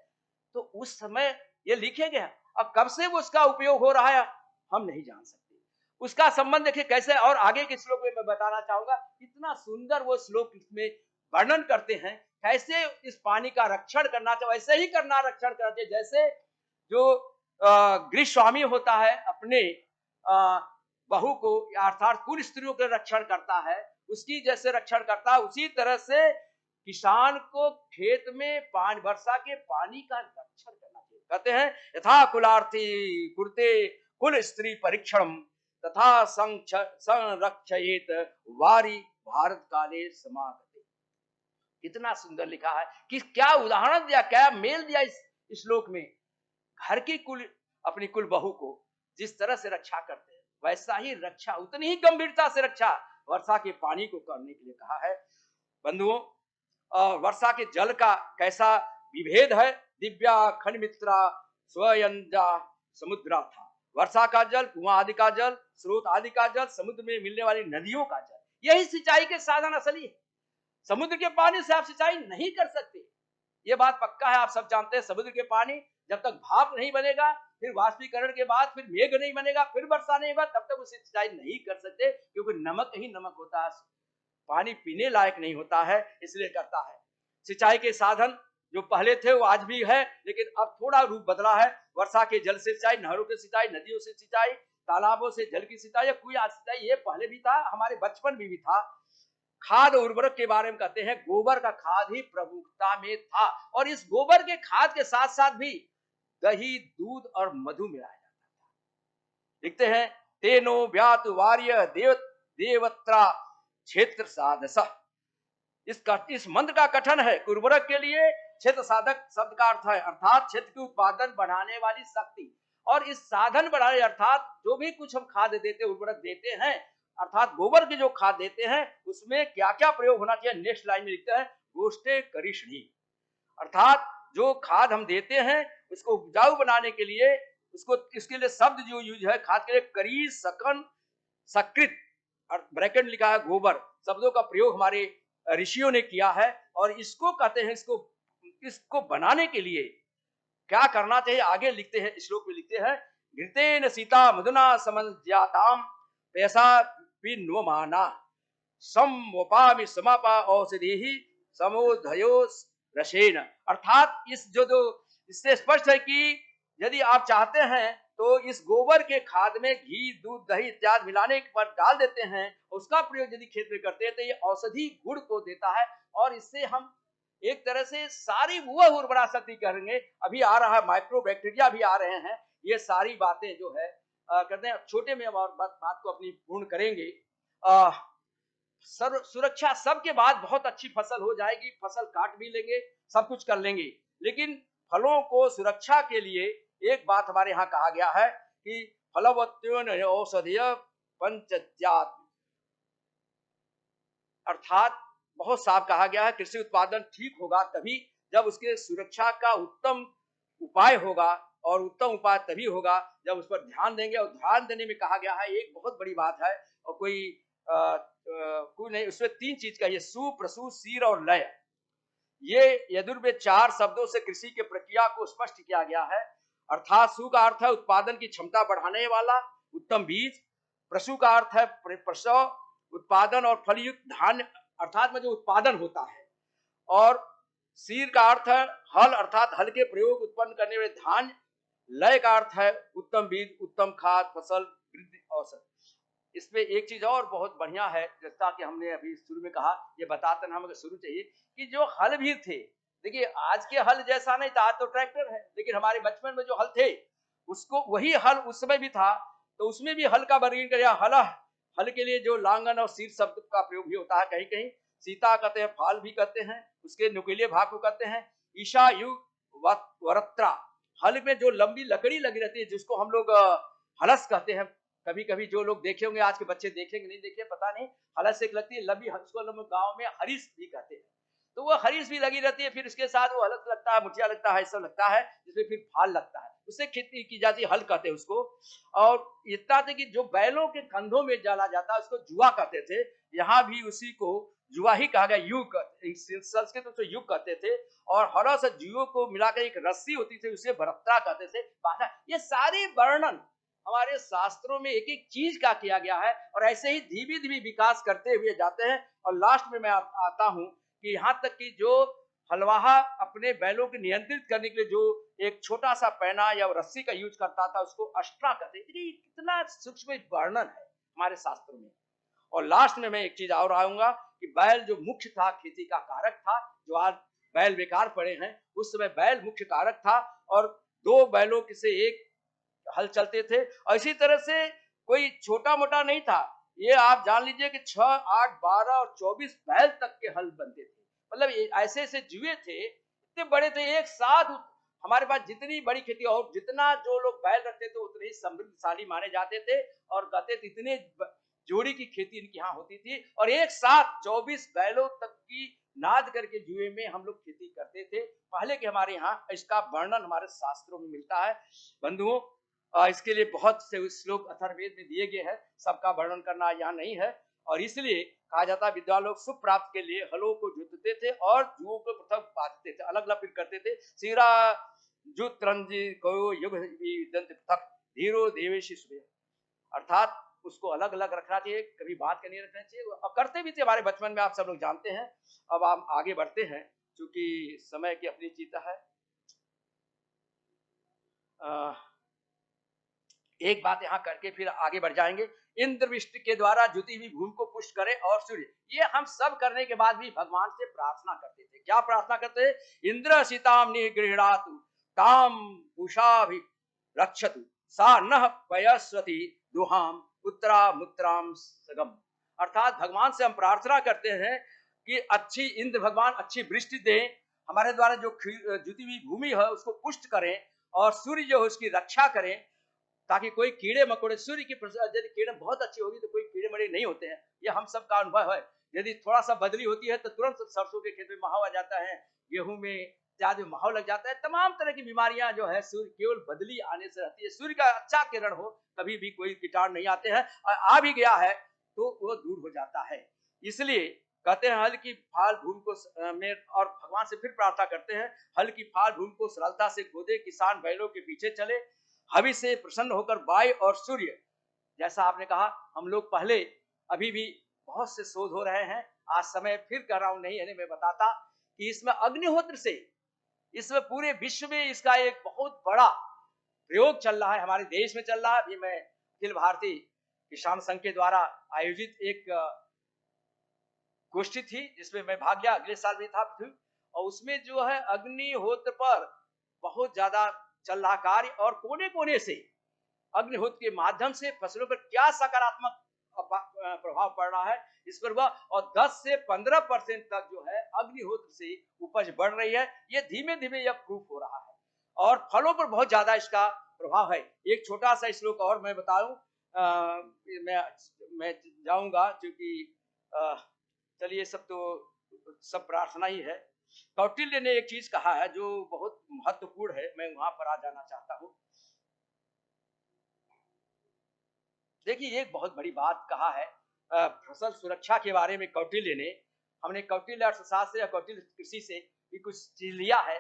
तो उस समय ये लिखे गए। अब कब से वो उसका उपयोग हो रहा है हम नहीं जान सकते। उसका संबंध देखिए कैसे, और आगे के श्लोक में मैं बताना चाहूंगा। इतना सुंदर वो श्लोक इसमें वर्णन करते हैं कैसे इस पानी का रक्षण करना चाहिए, वैसे ही करना रक्षण करना चाहिए जैसे जो गृह स्वामी होता है अपने बहू को अर्थात कुल स्त्रियों के रक्षण करता है, उसकी जैसे रक्षण करता है, उसी तरह से किसान को खेत में पानी, वर्षा के पानी का रक्षण करना चाहिए। कहते हैं यथा कुलार्थी कुरते कुल स्त्री परीक्षण तथा संरक्षयेत वारी भारत काले समागते। कितना सुंदर लिखा है कि क्या उदाहरण दिया, क्या मेल दिया इस श्लोक में। घर की कुल अपनी कुल बहू को जिस तरह से रक्षा करते हैं, वैसा ही रक्षा, उतनी ही गंभीरता से रक्षा वर्षा के पानी को करने के लिए कहा है। बंधुओं, वर्षा के जल का कैसा विभेद है। दिव्या खंडमित्रा स्वयंजा समुद्रा था। वर्षा का जल, कुआं आदि का जल, स्रोत आदि का जल, समुद्र में मिलने वाली नदियों का जल, यही सिंचाई के साधन असली है। समुद्र के पानी से आप सिंचाई नहीं कर सकते, ये बात पक्का है, आप सब जानते हैं। समुद्र के पानी जब तक भाप नहीं बनेगा, फिर वाष्पीकरण के बाद फिर मेघ नहीं बनेगा, फिर वर्षा नहीं होगा, तब तक उसे सिंचाई नहीं कर सकते, क्योंकि नमक ही नमक होता है, पानी पीने लायक नहीं होता है, इसलिए करता है। सिंचाई के साधन जो पहले थे वो आज भी है, लेकिन अब थोड़ा रूप बदला है। वर्षा के जल से सिंचाई, नहरों की सिंचाई, नदियों से सिंचाई, तालाबों से जल की सिंचाई या कुआं सिंचाई, ये पहले भी था, हमारे बचपन में भी था। खाद उर्वरक के बारे में कहते हैं गोबर का खाद ही प्रमुखता में था, और इस गोबर के खाद के साथ साथ भी दही, दूध और मधु मिलाया जाता था। लिखते हैं तेनो व्यातु वार्य देवत्रा क्षेत्र साधस। इस मंत्र का कथन है उर्वरक के लिए क्षेत्र साधक शब्द का अर्थ है अर्थात क्षेत्र की उत्पादन बढ़ाने वाली शक्ति। और इस साधन बढ़ाने अर्थात जो भी कुछ हम खाद देते उर्वरक देते हैं अर्थात गोबर की जो खाद देते हैं उसमें क्या क्या प्रयोग होना चाहिए नेक्स्ट लाइन में लिखते हैं गोष्ठे करिष्णी। अर्थात जो खाद हम देते हैं उसको उपजाऊ बनाने के लिए उसको इसके लिए शब्द जो यूज है खाद के लिए करी सकन सकृत ब्रैकेट लिखा है गोबर शब्दों का प्रयोग हमारे ऋषियों ने किया है। और इसको कहते हैं इसको बनाने के लिए क्या करना चाहिए आगे लिखते हैं श्लोक में लिखते हैं घृतेन सीता मधुना समज्ञाताम पैसा विन्वमाना समवपामि समापा औषधि समोधयो रसेन। अर्थात इस जो इससे स्पष्ट है कि यदि आप चाहते हैं तो इस गोबर के खाद में घी दूध दही इत्यादि मिलाने पर डाल देते हैं उसका प्रयोग यदि खेत में करते हैं तो ये औषधि गुण को देता है और इससे हम एक तरह से सारी वह उर्वरा शक्ति करेंगे। अभी आ रहा है माइक्रो बैक्टीरिया भी आ रहे हैं ये सारी बातें जो है करते हैं छोटे में और बात को अपनी पूर्ण करेंगे। सुरक्षा सबके बाद बहुत अच्छी फसल हो जाएगी फसल काट भी लेंगे सब कुछ कर लेंगे लेकिन फलों को सुरक्षा के लिए एक बात हमारे यहाँ कहा गया है कि फलवत्योन औषधीय पंचत्यात् अर्थात बहुत साफ कहा गया है कृषि उत्पादन ठीक होगा तभी जब उसके सुरक्षा का उत्तम उपाय होगा और उत्तम उपाय तभी होगा जब उस पर ध्यान देंगे। और ध्यान देने में कहा गया है एक बहुत बड़ी बात है और कोई नहीं उसमें तीन चीज का ये सु प्रसु सीर और लय ये यजुर्वेद 4 शब्दों से कृषि के प्रक्रिया को स्पष्ट किया गया है। अर्थात सु का अर्थ है उत्पादन की क्षमता बढ़ाने वाला उत्तम बीज प्रसु का अर्थ है प्रसव उत्पादन और फलयुक्त धान्य अर्थात में जो उत्पादन होता है और सीर का अर्थ है हल अर्थात हल के प्रयोग उत्पन्न करने वाले धान्य लय का अर्थ है उत्तम बीज उत्तम खाद फसल वृद्धि औसत। इसमें एक चीज और बहुत बढ़िया है जैसा कि हमने अभी शुरू में कहा ये बताते हैं हमें शुरू चाहिए कि जो हल भी थे देखिए आज के हल जैसा नहीं था आज तो ट्रैक्टर है लेकिन हमारे बचपन में जो हल थे उसको वही हल उस समय भी था तो उसमें भी हल का वर्गीकरण किया हल के लिए जो लांगन और सीर शब्द का प्रयोग भी होता है कहीं कहीं सीता कहते हैं फाल भी कहते हैं उसके नुकीले भाग को कहते हैं ईशा युग वरत्रा हल में जो लंबी लकड़ी लगी रहती है जिसको हम लोग हलस कहते हैं कभी कभी जो लोग देखे होंगे आज के बच्चे देखेंगे नहीं देखे पता नहीं हलस एक लगती है लंबी उसको लोग गाँव में हरीश भी कहते हैं तो वो हरीश भी लगी रहती है फिर उसके साथ वो हलस लगता है मुठिया लगता है सब लगता है जिसमें फिर फाल लगता है उससे खेती की जाती है हल कहते हैं उसको। और इतना था कि जो बैलों के कंधों में डाला जाता है उसको जुआ कहते थे यहाँ भी उसी को जुआ ही कहा गया युग संस्कृत तो युग कहते थे और हरा से जुओं को मिलाकर एक रस्सी होती थी उसे बरत्ता कहते थे बाधा। ये सारी वर्णन हमारे शास्त्रों में एक एक चीज का किया गया है और ऐसे ही धीरे धीरे विकास करते हुए जाते हैं। और लास्ट में मैं आता हूं कि यहाँ तक कि जो हलवाहा अपने बैलों को नियंत्रित करने के लिए जो एक छोटा सा पैना या रस्सी का यूज करता था उसको अष्ट्रा कहते थे। कितना सूक्ष्म वर्णन है हमारे शास्त्रों में। और लास्ट में मैं एक चीज और आऊंगा कि बैल जो मुख्य था खेती का कारक था जो आज बैल बेकार पड़े हैं उस समय बैल मुख्य कारक था और 2 बैलों से एक हल चलते थे। और इसी तरह से कोई छोटा मोटा नहीं था ये आप जान लीजिए कि 6, 8, 12 और 24 बैल तक के हल बनते थे मतलब ऐसे ऐसे जुए थे इतने बड़े थे एक साथ हमारे पास जितनी बड़ी खेती और जितना जो लोग बैल रखते थे उतने ही समृद्धशाली माने जाते थे और कहते थे इतने जोड़ी की खेती इनके यहाँ होती थी और एक साथ 24 बैलों तक की नाद करके जुए में हम लोग खेती करते थे पहले के हमारे यहाँ इसका वर्णन हमारे शास्त्रों में मिलता है। बंधुओं इसके लिए बहुत से श्लोक अथर्ववेद में दिए गए हैं सबका वर्णन करना यहाँ नहीं है और इसलिए कहा जाता है विद्वान लोग सुख प्राप्त के लिए हलों को जोतते थे और जुओं को पृथक बांधते थे अलग अलग फिर करते थे सीरा जुत रंजी को युग पृथक धीरो देवेशी अर्थात उसको अलग अलग रखना चाहिए कभी बात का नहीं रखना चाहिए और करते भी थे हमारे बचपन में आप सब लोग जानते हैं। अब हम आगे बढ़ते हैं क्योंकि समय की अपनी चीता है। एक बात यहाँ करके फिर आगे बढ़ जाएंगे। इंद्रवृष्टि के द्वारा जुती हुई भूमि को पुष्ट करे और सूर्य ये हम सब करने के बाद भी भगवान से प्रार्थना करते थे। क्या प्रार्थना करते थे इंद्र सीताम निगृह्णातु ताम उषा भी रक्षतु सा न पयस्वती दुहाम पुत्रा मुत्राम सगम, अर्थात भगवान से हम प्रार्थना करते हैं कि अच्छी इंद्र भगवान अच्छी वृष्टि दें, हमारे द्वारा जो जुती हुई भूमि है उसको पुष्ट करें, और सूर्य जो है उसकी रक्षा करें, ताकि कोई कीड़े मकोड़े, सूर्य की यदि किरण बहुत अच्छी होगी तो कोई कीड़े मकोड़े नहीं होते हैं, ये हम सब का अनुभव है। यदि थोड़ा सा बदली होती है तो तुरंत सरसों के खेत में माहो आ जाता है, गेहूं में इत्यादि में माहो लग जाता है, तमाम तरह की बीमारियां जो है सूर्य केवल बदली आने से रहती है। सूर्य का अच्छा किरण हो कभी भी कोई कीटाणु नहीं आते हैं, और आ भी गया है तो वो दूर हो जाता है। इसलिए कहते हैं हल की फाल भूमि को में, और भगवान से फिर प्रार्थना करते हैं हल की फाल भूमि को सरलता से खोदे, किसान बैलों के पीछे चले, हवि से प्रसन्न होकर वायु और सूर्य, जैसा आपने कहा हम लोग पहले अभी भी बहुत से शोध हो रहे हैं, आज समय फिर कर रहा हूं नहीं है, मैं बताता कि इसमें अग्निहोत्र से, इसमें पूरे विश्व में इसका एक बहुत बड़ा प्रयोग चल रहा है, हमारे देश में चल रहा है। अभी मैं अखिल भारतीय किसान संघ के द्वारा आयोजित एक गोष्ठी थी जिसमें मैं भाग गया, अगले साल भी था, और उसमें जो है अग्निहोत्र पर बहुत ज्यादा चल रहा कार्य, और कोने कोने से अग्निहोत्र के माध्यम से फसलों पर क्या सकारात्मक प्रभाव पड़ रहा है इस पर हुआ, और 10 से 15% तक जो है अग्निहोत्र से उपज बढ़ रही है। ये धीमे धीमे यह प्रूफ हो रहा है, और फलों पर बहुत ज्यादा इसका प्रभाव है। एक छोटा सा श्लोक और मैं बताऊं, मैं जाऊंगा क्योंकि चलिए सब तो सब प्रार्थना ही है। कौटिल्य ने एक चीज कहा है जो बहुत महत्वपूर्ण है, मैं वहां पर आ जाना चाहता हूं। देखिए एक बहुत बड़ी बात कहा है फसल सुरक्षा के बारे में कौटिल्य ने, हमने कौटिल्य अर्थशास्त्र या कौटिल्य कृषि से भी कुछ चीज लिया है।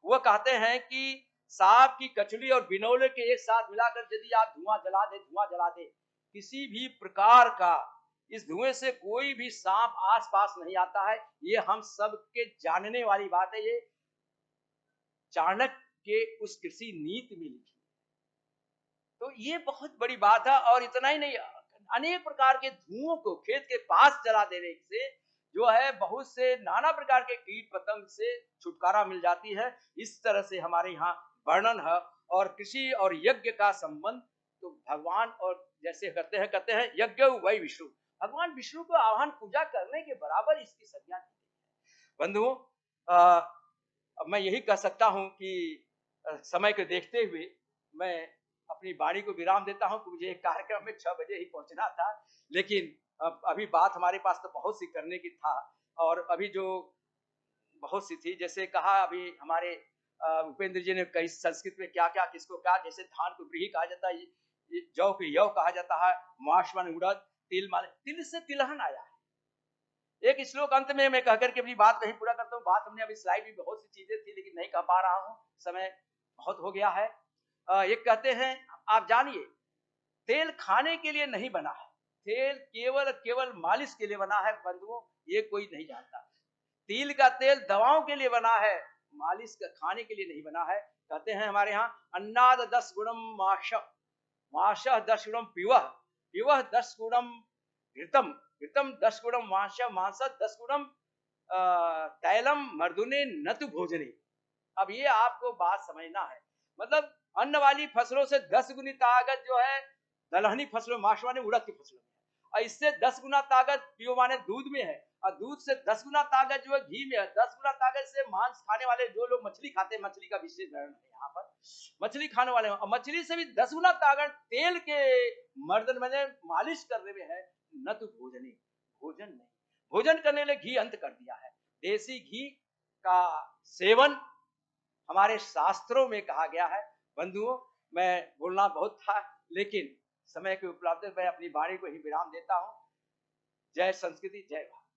वो कहते हैं कि सांप की कचली और बिनौले के एक साथ मिलाकर यदि आप धुआं जला दे, किसी भी प्रकार का इस धुएं से कोई भी सांप आसपास नहीं आता है। ये हम सबके जानने वाली बात है, ये चाणक्य के उस कृषि नीति में लिखी। तो ये बहुत बड़ी बात है, और इतना ही नहीं, अनेक प्रकार के धुओं को खेत के पास जला देने से जो है बहुत से नाना प्रकार के कीट पतंग से छुटकारा मिल जाती है। इस तरह से हमारे यहाँ वर्णन है, और कृषि और यज्ञ का संबंध तो भगवान और जैसे कहते हैं यज्ञ वही विष्णु, भगवान विष्णु को आह्वान पूजा करने के बराबर इसकी संज्ञा दी गई है। बंधुओं, अब मैं यही कह सकता हूं कि समय को देखते हुए मैं अपनी वाणी को विराम देता हूं, मुझे एक कार्यक्रम में 6 बजे ही पहुंचना था, लेकिन अभी बात हमारे पास तो बहुत सी करने की था, और अभी जो बहुत सी थी, जैसे कहा अभी हमारे उपेंद्र जी ने कई संस्कृत में क्या क्या किसको क्या, जैसे धान को व्रीहि कहा जाता है, जौ को यव कहा जाता है, माश माने उड़द, तिल माने तिल से तिलहन आया है। एक श्लोक अंत में मैं कहकर के अपनी बात नहीं पूरा करता हूँ, बात हमने अभी स्लाइड भी बहुत सी चीजें थी लेकिन नहीं कह पा रहा हूँ, समय बहुत हो गया है। एक कहते हैं आप जानिए, तेल खाने के लिए नहीं बना है, तेल केवल केवल मालिश के लिए बना है। बंधुओं ये कोई नहीं जानता, तिल का तेल दवाओं के लिए बना है, मालिश का खाने के लिए नहीं बना है। कहते हैं हमारे यहाँ अन्नाद 10 गुणम माश, माश 10 गुणम पिवह, पिवह 10 गुणम घृतम, घृतम 10 गुणम मांस, मांस 10 गुणम तैलम मर्दुने नतु भोजने। अब ये आपको बात समझना है, मतलब अन्न वाली फसलों से 10 गुनी ताकत जो है दलहनी फसलों, माश माने उड़द की फसलों में है, और इससे 10 गुना ताकत पियो माने दूध में है, और दूध से 10 गुना ताकत जो है घी में है, 10 गुना ताकत से मांस खाने वाले जो लोग मछली खाते हैं, मछली का विशेष वर्णन है यहाँ पर, मछली खाने वाले, और मछली से भी 10 गुना ताकत तेल के मर्दन में मालिश करने में है। न तो भोजन, भोजन नहीं, भोजन करने लिए घी अंत कर दिया है। देसी घी का सेवन हमारे शास्त्रों में कहा गया है। बंधुओं मैं बोलना बहुत था, लेकिन समय के उपलब्ध मैं अपनी वाणी को ही विराम देता हूं। जय संस्कृति, जय भारत।